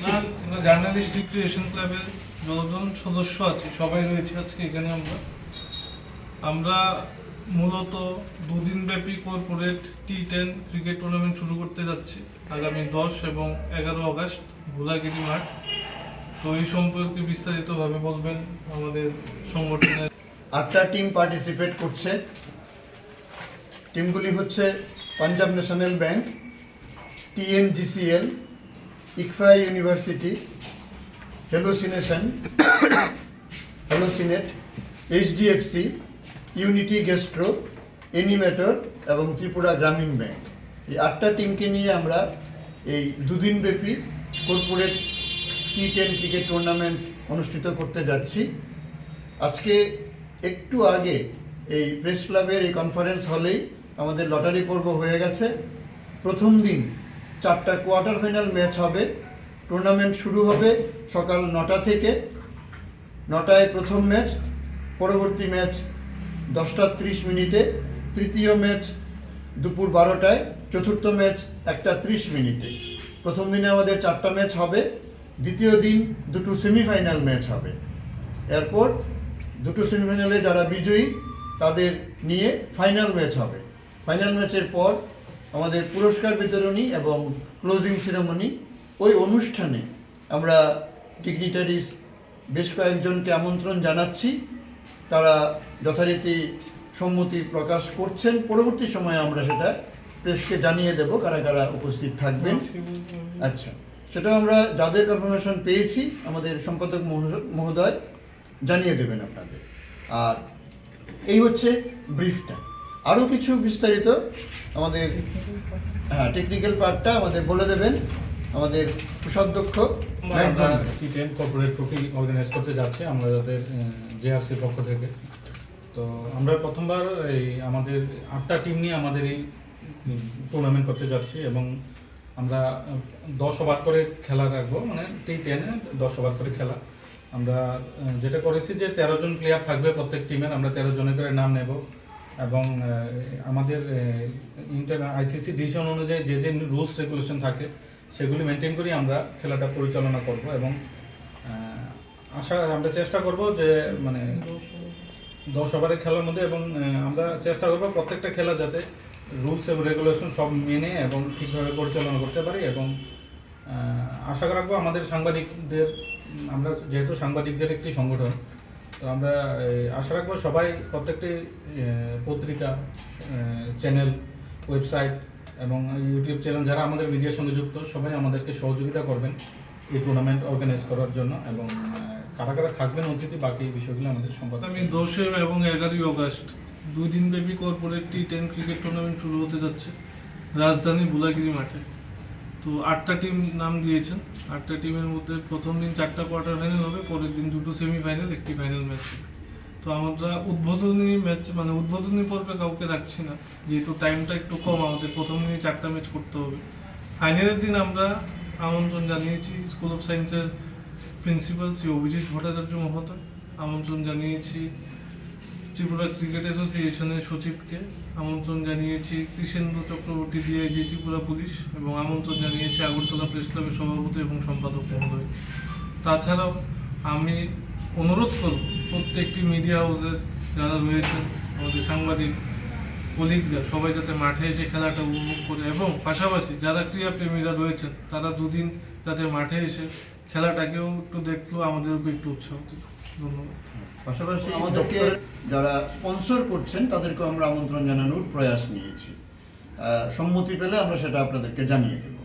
না journalist recreation ক্লাবের যতজন সদস্য আছে সবাই রয়েছে আজকে এখানে। আমরা মূলত দুদিন ব্যাপী কর্পোরেট T10 ক্রিকেট টুর্নামেন্ট শুরু করতে যাচ্ছি আগামী 10 এবং 11 আগস্ট ভোলাগিরি মাঠ। তো এই সম্পর্কে বিস্তারিতভাবে বলবেন আমাদের সংগঠনের। 8টা টিম পার্টিসিপেট করছে। টিমগুলি হচ্ছে Punjab National Bank, TNGCL, ICFAI university, hallucination, hallucinate, HDFC, unity gastro, animator এবং ত্রিপুরা গ্রামীণ ব্যাংক। এই 8টা টিমকে নিয়ে আমরা এই দুদিনব্যাপী কর্পোরেট T10 ক্রিকেট টুর্নামেন্ট অনুষ্ঠিত করতে যাচ্ছি। আজকে একটু আগে এই প্রেস ক্লাবের এই কনফারেন্স হলেই আমাদের লটারি পর্ব হয়ে গেছে। প্রথম দিন 4টা কোয়ার্টার ফাইনাল ম্যাচ হবে। টুর্নামেন্ট শুরু হবে সকাল 9টা থেকে। 9টায় প্রথম ম্যাচ, পরবর্তী ম্যাচ 10টা 30 মিনিটে, তৃতীয় ম্যাচ দুপুর 12টায়, চতুর্থ ম্যাচ 1টা 30 মিনিটে। প্রথম দিনে আমাদের 4টা ম্যাচ হবে। দ্বিতীয় দিন 2টো সেমিফাইনাল ম্যাচ হবে। এরপর 2টো সেমিফাইনালে যারা বিজয়ী তাদের নিয়ে ফাইনাল ম্যাচ হবে। ফাইনাল ম্যাচের পর আমাদের পুরস্কার বিতরণী এবং ক্লোজিং সেরেমনি। ওই অনুষ্ঠানে আমরা ডিগনিটারিজ বেশ কয়েকজনকে আমন্ত্রণ জানাচ্ছি। তারা যথারীতি সম্মতি প্রকাশ করছেন। পরবর্তী সময়ে আমরা সেটা প্রেসকে জানিয়ে দেব কারা কারা উপস্থিত থাকবেন। আচ্ছা, সেটা আমরা যাদের কনফার্মেশন পেয়েছি আমাদের সম্পাদক মহোদয় জানিয়ে দেবেন আপনাদের। আর এই হচ্ছে ব্রিফটা। আরও কিছু বিস্তারিত আমাদের টেকনিক্যাল পার্টটা আমাদের বলে দেবেন আমাদের কোষাধ্যক্ষ। T10 কর্পোরেট ট্রফি অর্গানাইজ করতে যাচ্ছে আমরা যাদের JRC পক্ষ থেকে। তো আমরা প্রথমবার এই আমাদের 8টা টিম নিয়ে আমাদের এই টুর্নামেন্ট করতে যাচ্ছি এবং আমরা 10 ওভার করে খেলা রাখবো, মানে T10 10 ওভার করে খেলা। আমরা যেটা করেছি যে 13 জন প্লেয়ার থাকবে প্রত্যেক টিমের। আমরা 13 জনের করে নাম নেব এবং আমাদের ICC ডিসিশন অনুযায়ী যে যে রুলস রেগুলেশন থাকে সেগুলি মেনটেন করি আমরা খেলাটা পরিচালনা করব এবং আমরা চেষ্টা করব যে মানে 10 ওভারের খেলার মধ্যে এবং আমরা চেষ্টা করব প্রত্যেকটা খেলা যাতে রুলস এবং রেগুলেশন সব মেনে এবং ঠিকভাবে পরিচালনা করতে পারি। এবং আশা রাখবো আমাদের সাংবাদিকদের, আমরা যেহেতু সাংবাদিকদের একটি সংগঠন, তো আমরা আশা রাখবো সবাই প্রত্যেকটি পত্রিকা, চ্যানেল, ওয়েবসাইট এবং ইউটিউব চ্যানেল যারা আমাদের মিডিয়ার সঙ্গে যুক্ত সবাই আমাদেরকে সহযোগিতা করবেন এই টুর্নামেন্ট অর্গানাইজ করার জন্য। এবং কারা কারা থাকবেন অতিথি বাকি বিষয়গুলো আমাদের সম্পাদক। আমি 10 এবং 11 আগস্ট 2 দিনব্যাপী কর্পোরেট T10 ক্রিকেট টুর্নামেন্ট শুরু হতে যাচ্ছে রাজধানী ভোলাগিরি মাঠে। তো 8টা টিম নাম দিয়েছেন। 8টা টিমের মধ্যে প্রথম দিন 4টা কোয়ার্টার ফাইনাল হবে, পরের দিন 2টো সেমিফাইনাল, একটি ফাইনাল ম্যাচ হবে। তো আমরা উদ্বোধনী ম্যাচ মানে উদ্বোধনী পর্বে কাউকে রাখছি না, যেহেতু টাইমটা একটু কম। আমাদের প্রথম দিনে 4টা ম্যাচ করতে হবে। ফাইনালের দিন আমরা আমন্ত্রণ জানিয়েছি স্কুল অফ সায়েন্সের প্রিন্সিপাল শ্রী অভিজিৎ ভট্টাচার্য মহোদয়, আমন্ত্রণ জানিয়েছি ত্রিপুরা ক্রিকেট অ্যাসোসিয়েশনের সচিবকে, আমন্ত্রণ জানিয়েছি কৃষেন্দ্র চক্রবর্তী DIG ত্রিপুরা পুলিশ, এবং আমন্ত্রণ জানিয়েছি আগরতলা প্রেস ক্লাবের সভাপতি এবং সম্পাদক মহোদয়। তাছাড়াও আমি অনুরোধ করব প্রত্যেকটি মিডিয়া হাউসের যারা রয়েছেন, আমাদের সাংবাদিক কলিগরা সবাই যাতে মাঠে এসে খেলাটা উপভোগ করে, এবং পাশাপাশি যারা ক্রীড়াপ্রেমীরা রয়েছেন তারা দুদিন যাতে মাঠে এসে খেলাটাকেও একটু দেখলো, আমাদেরকে একটু উৎসাহ দিল। ধন্যবাদ। পাশাপাশি আমাদেরকে যারা স্পন্সর করছেন তাদেরকেও আমরা আমন্ত্রণ জানানোর প্রয়াস নিয়েছি। সম্মতি পেলে আমরা সেটা আপনাদেরকে জানিয়ে দেব।